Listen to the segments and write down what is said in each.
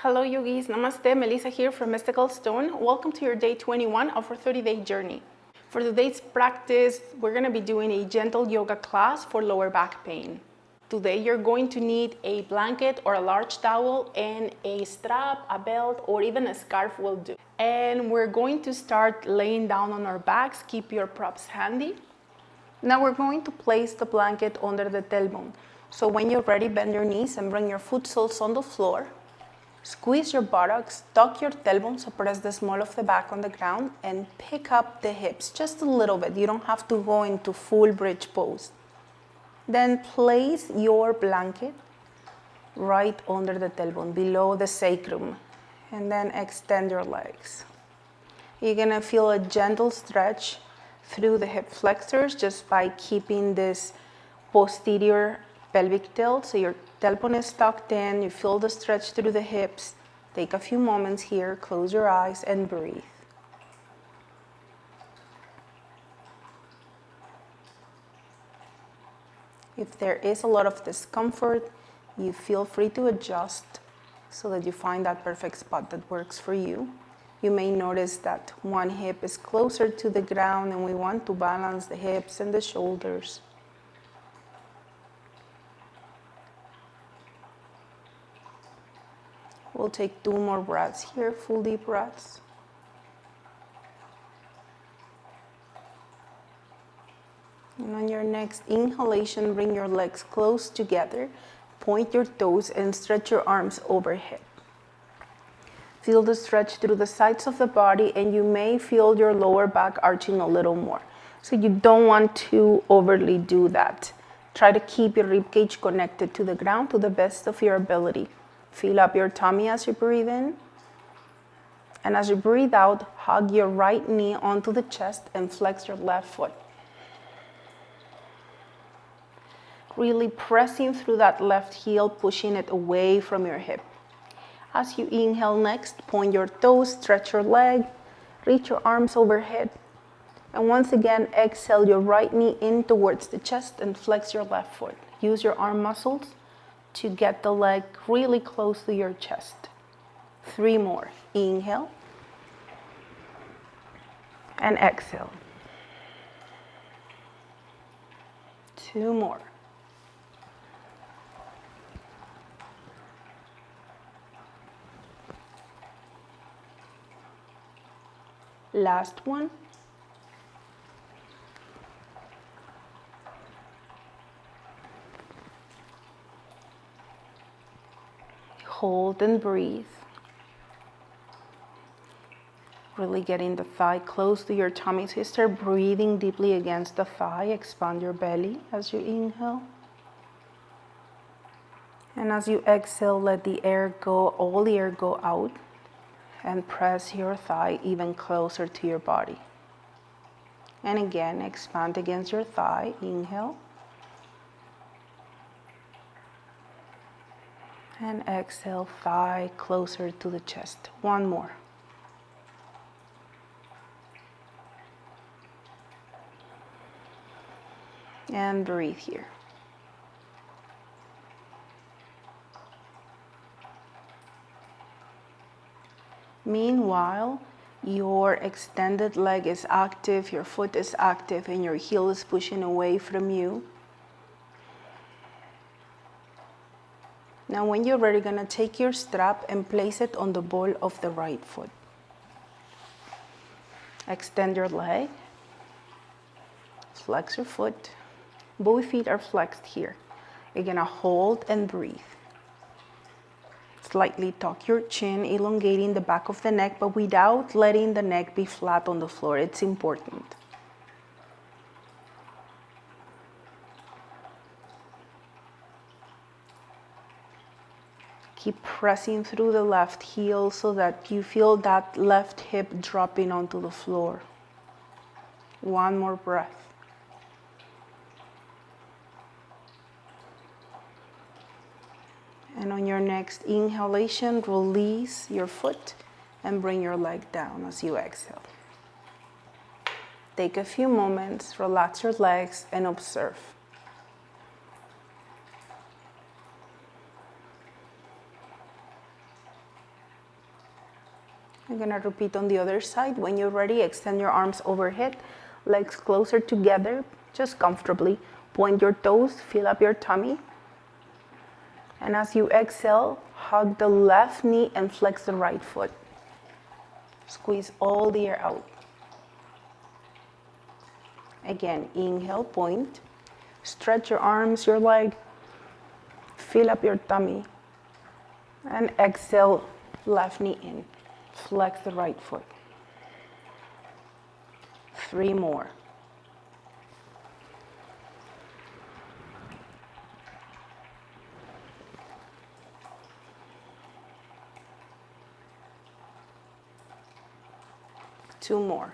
Hello yogis, namaste, Melyssa here from Mystical Stone. Welcome to your day 21 of our 30-day journey. For today's practice, we're going to be doing a gentle yoga class for lower back pain. Today you're going to need a blanket or a large towel and a strap, a belt, or even a scarf will do. And we're going to start laying down on our backs. Keep your props handy. Now we're going to place the blanket under the tailbone. So when you're ready, bend your knees and bring your foot soles on the floor. Squeeze your buttocks, tuck your tailbone, so press the small of the back on the ground and pick up the hips just a little bit. You don't have to go into full bridge pose. Then place your blanket right under the tailbone, below the sacrum, and then extend your legs. You're gonna feel a gentle stretch through the hip flexors just by keeping this posterior pelvic tilt, so your tailbone is tucked in, you feel the stretch through the hips. Take a few moments here, close your eyes and breathe. If there is a lot of discomfort, you feel free to adjust so that you find that perfect spot that works for you. You may notice that one hip is closer to the ground and we want to balance the hips and the shoulders. We'll take 2 more breaths here, full deep breaths. And on your next inhalation, bring your legs close together, point your toes and stretch your arms overhead. Feel the stretch through the sides of the body and you may feel your lower back arching a little more. So you don't want to overly do that. Try to keep your ribcage connected to the ground to the best of your ability. Feel up your tummy as you breathe in. And as you breathe out, hug your right knee onto the chest and flex your left foot. Really pressing through that left heel, pushing it away from your hip. As you inhale next, point your toes, stretch your leg, reach your arms overhead. And once again, exhale your right knee in towards the chest and flex your left foot. Use your arm muscles to get the leg really close to your chest. 3 more. Inhale and exhale. 2 more. Last one. Hold and breathe. Really getting the thigh close to your tummy. So you start breathing deeply against the thigh. Expand your belly as you inhale. And as you exhale, let the air go, all the air go out. And press your thigh even closer to your body. And again, expand against your thigh. Inhale. And exhale, thigh closer to the chest. 1 more. And breathe here. Meanwhile, your extended leg is active, your foot is active, and your heel is pushing away from you. Now when you're ready, you're going to take your strap and place it on the ball of the right foot. Extend your leg. Flex your foot. Both feet are flexed here. You're going to hold and breathe. Slightly tuck your chin, elongating the back of the neck, but without letting the neck be flat on the floor. It's important. Keep pressing through the left heel so that you feel that left hip dropping onto the floor. 1 more breath. And on your next inhalation, release your foot and bring your leg down as you exhale. Take a few moments, relax your legs and observe. I'm gonna repeat on the other side. When you're ready, extend your arms overhead, legs closer together, just comfortably. Point your toes, fill up your tummy. And as you exhale, hug the left knee and flex the right foot. Squeeze all the air out. Again, inhale, point. Stretch your arms, your leg. Fill up your tummy. And exhale, left knee in. Flex the right foot. 3 more. Two more.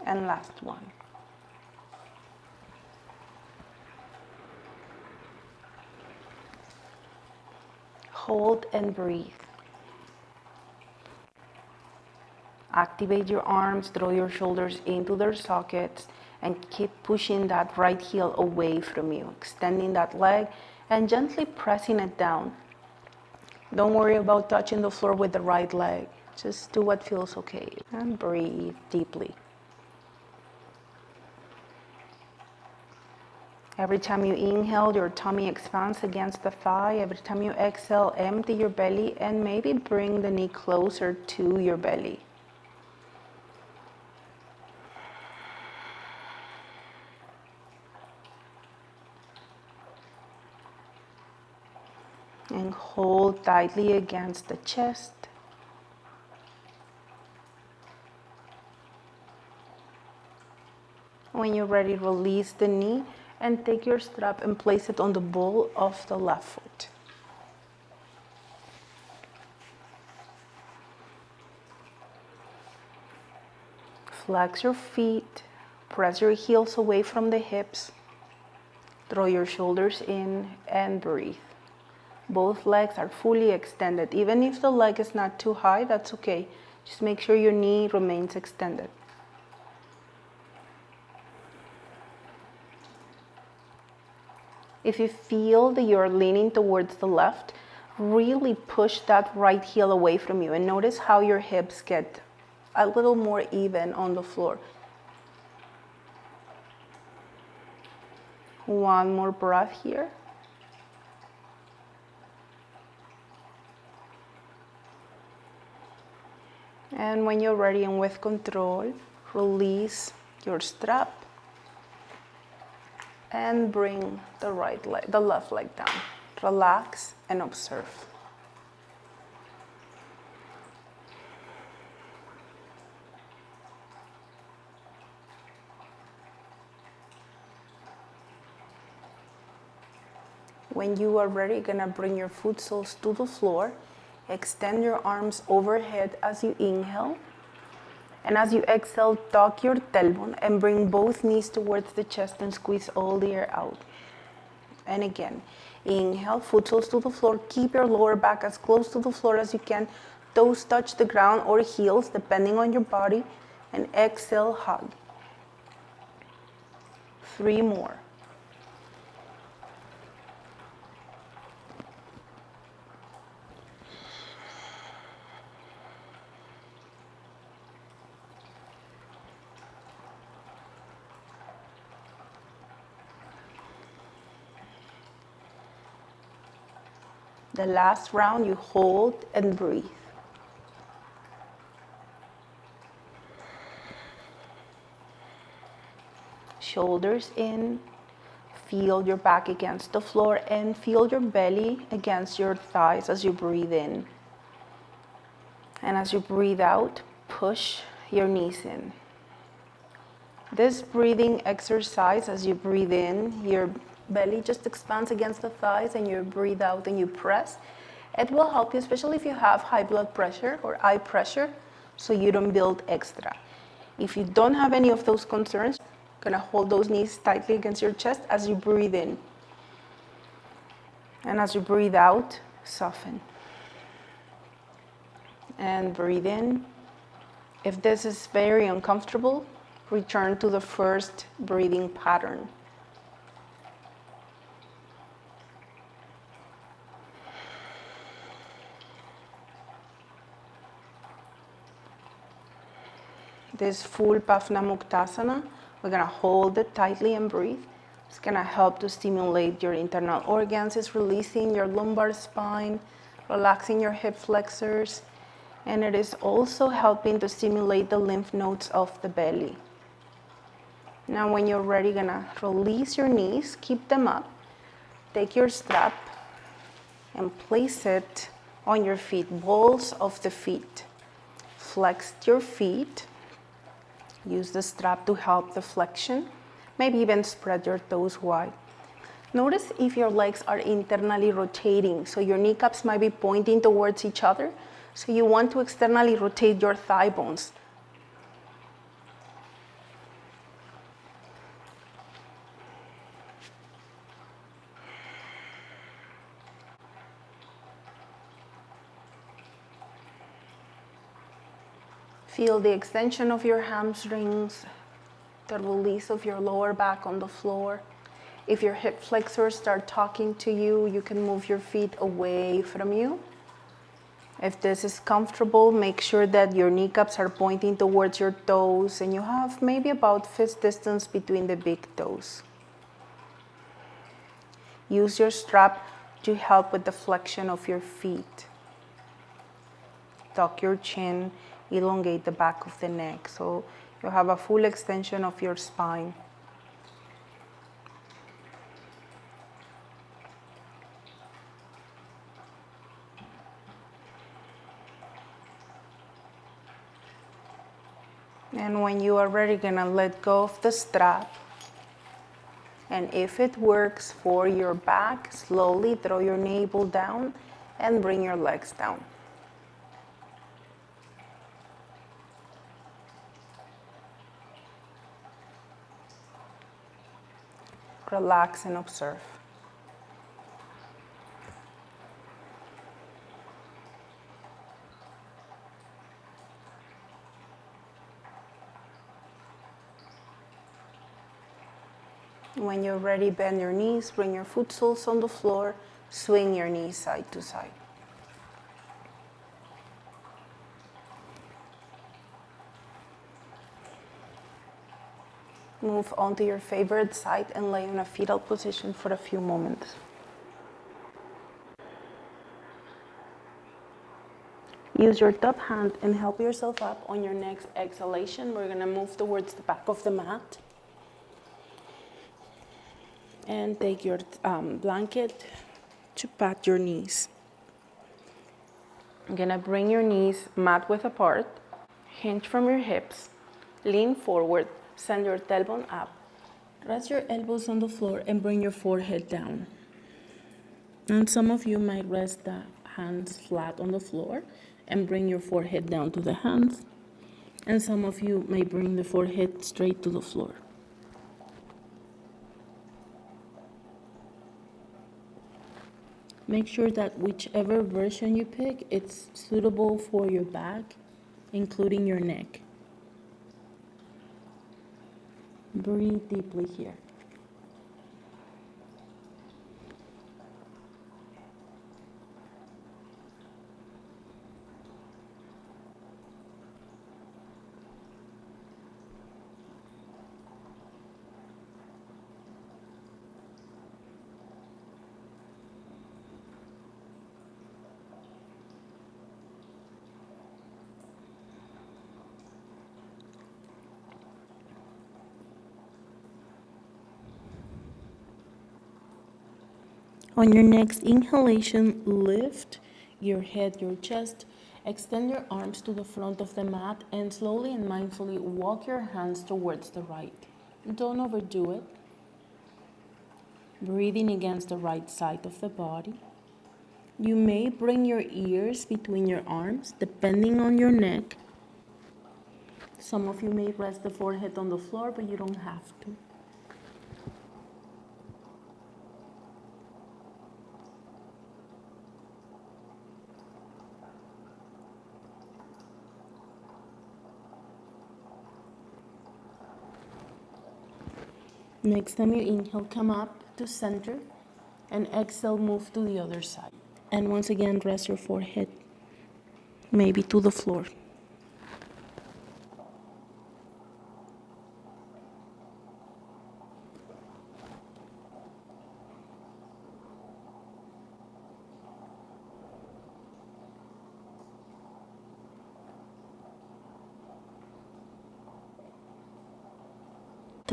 And last one. Hold and breathe. Activate your arms, draw your shoulders into their sockets, and keep pushing that right heel away from you, extending that leg and gently pressing it down. Don't worry about touching the floor with the right leg. Just do what feels okay. And breathe deeply. Every time you inhale, your tummy expands against the thigh. Every time you exhale, empty your belly and maybe bring the knee closer to your belly. And hold tightly against the chest. When you're ready, release the knee and take your strap and place it on the ball of the left foot. Flex your feet, press your heels away from the hips, draw your shoulders in and breathe. Both legs are fully extended. Even if the leg is not too high, that's okay. Just make sure your knee remains extended. If you feel that you're leaning towards the left, really push that right heel away from you and notice how your hips get a little more even on the floor. One more breath here. And when you're ready and with control, release your strap and bring the left leg down. Relax and observe. When you are ready, you're gonna bring your foot soles to the floor. Extend your arms overhead as you inhale. And as you exhale, tuck your tailbone and bring both knees towards the chest and squeeze all the air out. And again, inhale, foot soles to the floor. Keep your lower back as close to the floor as you can. Toes touch the ground or heels, depending on your body. And exhale, hug. 3 more. The last round, you hold and breathe. Shoulders in, feel your back against the floor and feel your belly against your thighs as you breathe in. And as you breathe out, push your knees in. This breathing exercise, as you breathe in, your belly just expands against the thighs and you breathe out and you press. It will help you, especially if you have high blood pressure or eye pressure, so you don't build extra. If you don't have any of those concerns, you're gonna hold those knees tightly against your chest as you breathe in. And as you breathe out, soften. And breathe in. If this is very uncomfortable, return to the first breathing pattern. this full Pavanamuktasana. We're gonna hold it tightly and breathe. It's gonna help to stimulate your internal organs. It's releasing your lumbar spine, relaxing your hip flexors, and it is also helping to stimulate the lymph nodes of the belly. Now when you're ready, gonna release your knees, keep them up. Take your strap and place it on your feet, balls of the feet. Flex your feet. Use the strap to help the flexion. Maybe even spread your toes wide. Notice if your legs are internally rotating, so your kneecaps might be pointing towards each other. So you want to externally rotate your thigh bones. Feel the extension of your hamstrings, the release of your lower back on the floor. If your hip flexors start talking to you, you can move your feet away from you. If this is comfortable, make sure that your kneecaps are pointing towards your toes and you have maybe about fist distance between the big toes. Use your strap to help with the flexion of your feet. Tuck your chin, elongate the back of the neck so you have a full extension of your spine. And when you are ready, gonna let go of the strap. And if it works for your back, slowly throw your navel down and bring your legs down. Relax and observe. When you're ready, bend your knees, bring your foot soles on the floor, swing your knees side to side. Move onto your favorite side and lay in a fetal position for a few moments. Use your top hand and help yourself up. On your next exhalation, we're gonna move towards the back of the mat. And take your blanket to pat your knees. I'm gonna bring your knees mat width apart, hinge from your hips, lean forward, send your tailbone up. Rest your elbows on the floor and bring your forehead down. And some of you might rest the hands flat on the floor and bring your forehead down to the hands. And some of you may bring the forehead straight to the floor. Make sure that whichever version you pick, it's suitable for your back, including your neck. Breathe deeply here. On your next inhalation, lift your head, your chest, extend your arms to the front of the mat, and slowly and mindfully walk your hands towards the right. Don't overdo it. Breathing against the right side of the body. You may bring your ears between your arms, depending on your neck. Some of you may rest the forehead on the floor, but you don't have to. Next time you inhale, come up to center, and exhale, move to the other side. And once again, rest your forehead, maybe to the floor.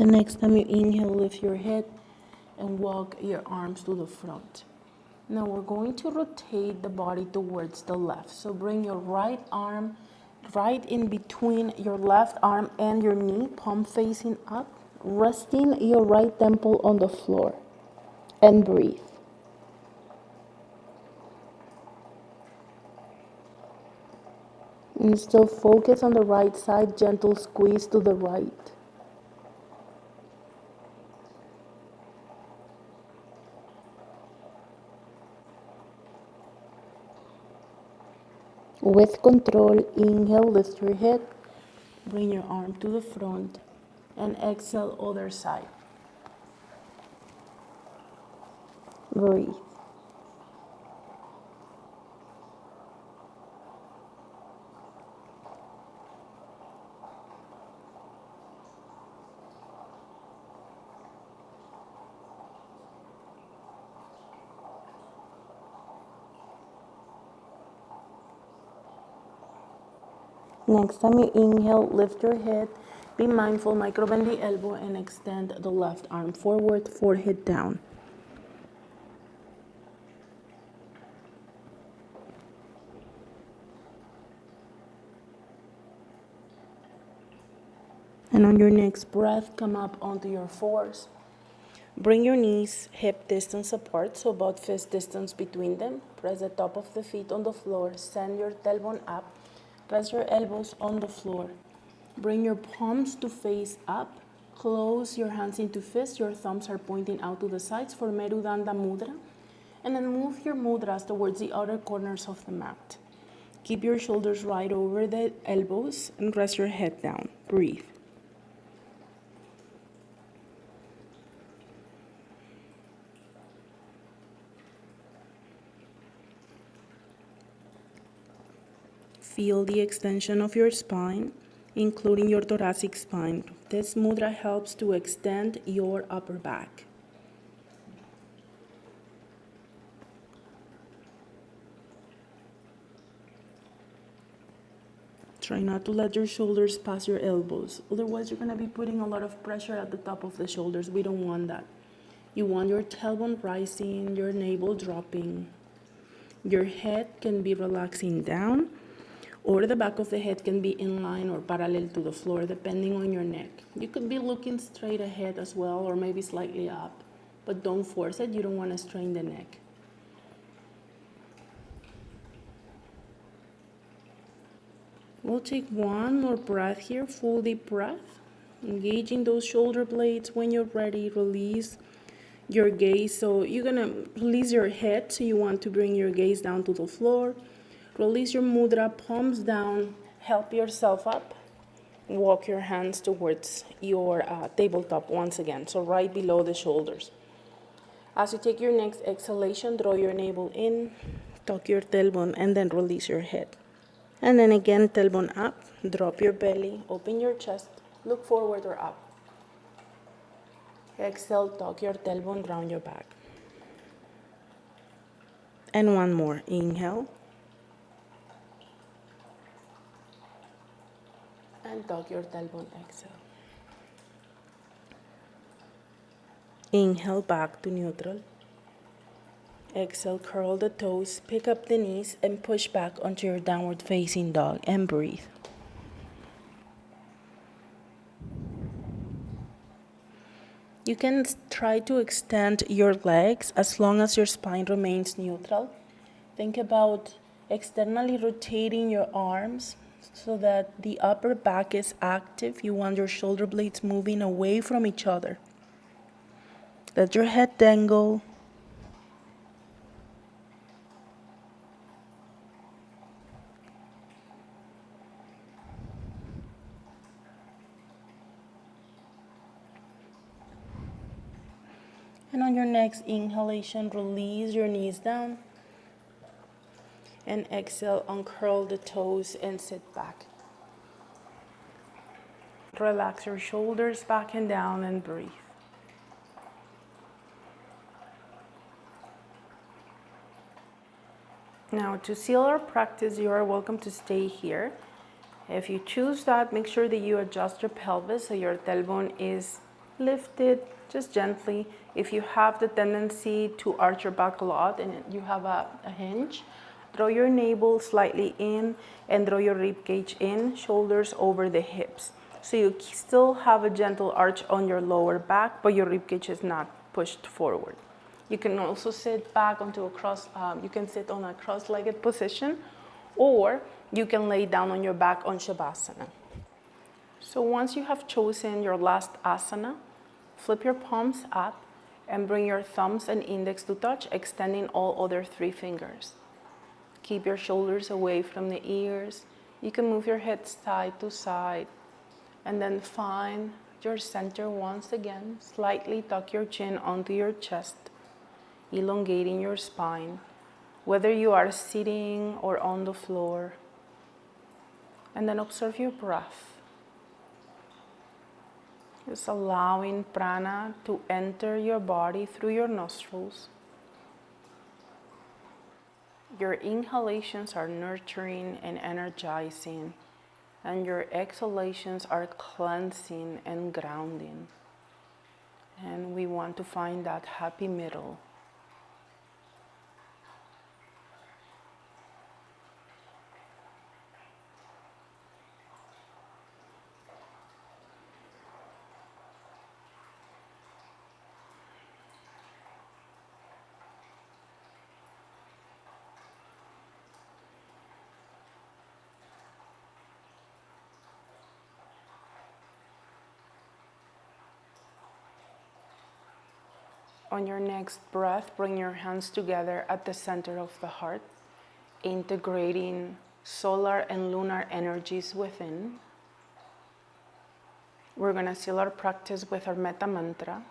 The next time you inhale, lift your head and walk your arms to the front. Now we're going to rotate the body towards the left. So bring your right arm right in between your left arm and your knee, palm facing up, resting your right temple on the floor, and breathe. And still focus on the right side, gentle squeeze to the right. With control, inhale, lift your head, bring your arm to the front, and exhale, other side. Breathe. Next time you inhale, lift your head. Be mindful, microbend the elbow and extend the left arm forward, forehead down. And on your next breath, come up onto your fours. Bring your knees hip distance apart, so about fist distance between them. Press the top of the feet on the floor. Send your tailbone up. Press your elbows on the floor. Bring your palms to face up. Close your hands into fists. Your thumbs are pointing out to the sides for Merudanda Mudra. And then move your mudras towards the outer corners of the mat. Keep your shoulders right over the elbows and rest your head down. Breathe. Feel the extension of your spine, including your thoracic spine. This mudra helps to extend your upper back. Try not to let your shoulders pass your elbows. Otherwise, you're going to be putting a lot of pressure at the top of the shoulders. We don't want that. You want your tailbone rising, your navel dropping. Your head can be relaxing down, or the back of the head can be in line or parallel to the floor, depending on your neck. You could be looking straight ahead as well, or maybe slightly up, but don't force it. You don't want to strain the neck. We'll take one more breath here, full deep breath. Engaging those shoulder blades. When you're ready, release your gaze. So you're going to release your head, so you want to bring your gaze down to the floor. Release your mudra, palms down, help yourself up. Walk your hands towards your tabletop once again, so right below the shoulders. As you take your next exhalation, draw your navel in, tuck your tailbone, and then release your head. And then again, tailbone up, drop your belly, open your chest, look forward or up. Exhale, tuck your tailbone, round your back. And one more, inhale. And tuck your tailbone, exhale. Inhale back to neutral. Exhale, curl the toes, pick up the knees, and push back onto your downward facing dog, and breathe. You can try to extend your legs as long as your spine remains neutral. Think about externally rotating your arms so that the upper back is active. You want your shoulder blades moving away from each other. Let your head dangle. And on your next inhalation, release your knees down. And exhale, uncurl the toes and sit back. Relax your shoulders back and down and breathe. Now, to seal our practice, you are welcome to stay here. If you choose that, make sure that you adjust your pelvis so your tailbone is lift it just gently. If you have the tendency to arch your back a lot and you have a hinge, draw your navel slightly in and draw your rib cage in, shoulders over the hips. So you still have a gentle arch on your lower back, but your rib cage is not pushed forward. You can also sit back onto you can sit on a cross-legged position, or you can lay down on your back on Savasana. So once you have chosen your last asana, flip your palms up and bring your thumbs and index to touch, extending all other 3 fingers. Keep your shoulders away from the ears. You can move your head side to side, and then find your center once again. Slightly tuck your chin onto your chest, elongating your spine, whether you are sitting or on the floor. And then observe your breath. Just allowing prana to enter your body through your nostrils. Your inhalations are nurturing and energizing, and your exhalations are cleansing and grounding. And we want to find that happy middle. On your next breath, bring your hands together at the center of the heart, integrating solar and lunar energies within. We're going to seal our practice with our Metta mantra.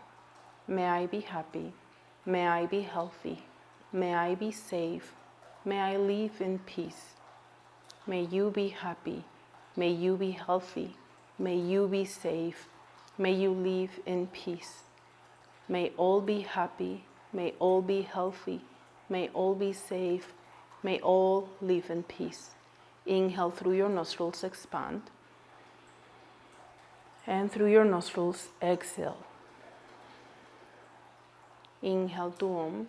May I be happy. May I be healthy. May I be safe. May I live in peace. May you be happy. May you be healthy. May you be safe. May you live in peace. May all be happy, may all be healthy, may all be safe, may all live in peace. Inhale through your nostrils, expand. And through your nostrils, exhale. Inhale to Om.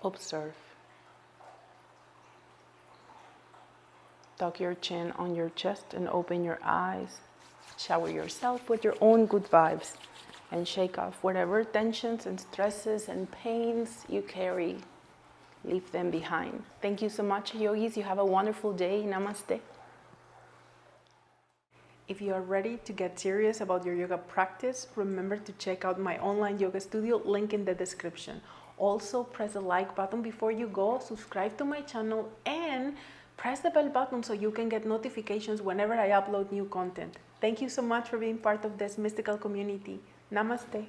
Observe. Tuck your chin on your chest and open your eyes. Shower yourself with your own good vibes and shake off whatever tensions and stresses and pains you carry. Leave them behind. Thank you so much, yogis. You have a wonderful day. Namaste. If you are ready to get serious about your yoga practice, remember to check out my online yoga studio, link in the description. Also, press the like button before you go, subscribe to my channel, and press the bell button so you can get notifications whenever I upload new content. Thank you so much for being part of this mystical community. Namaste.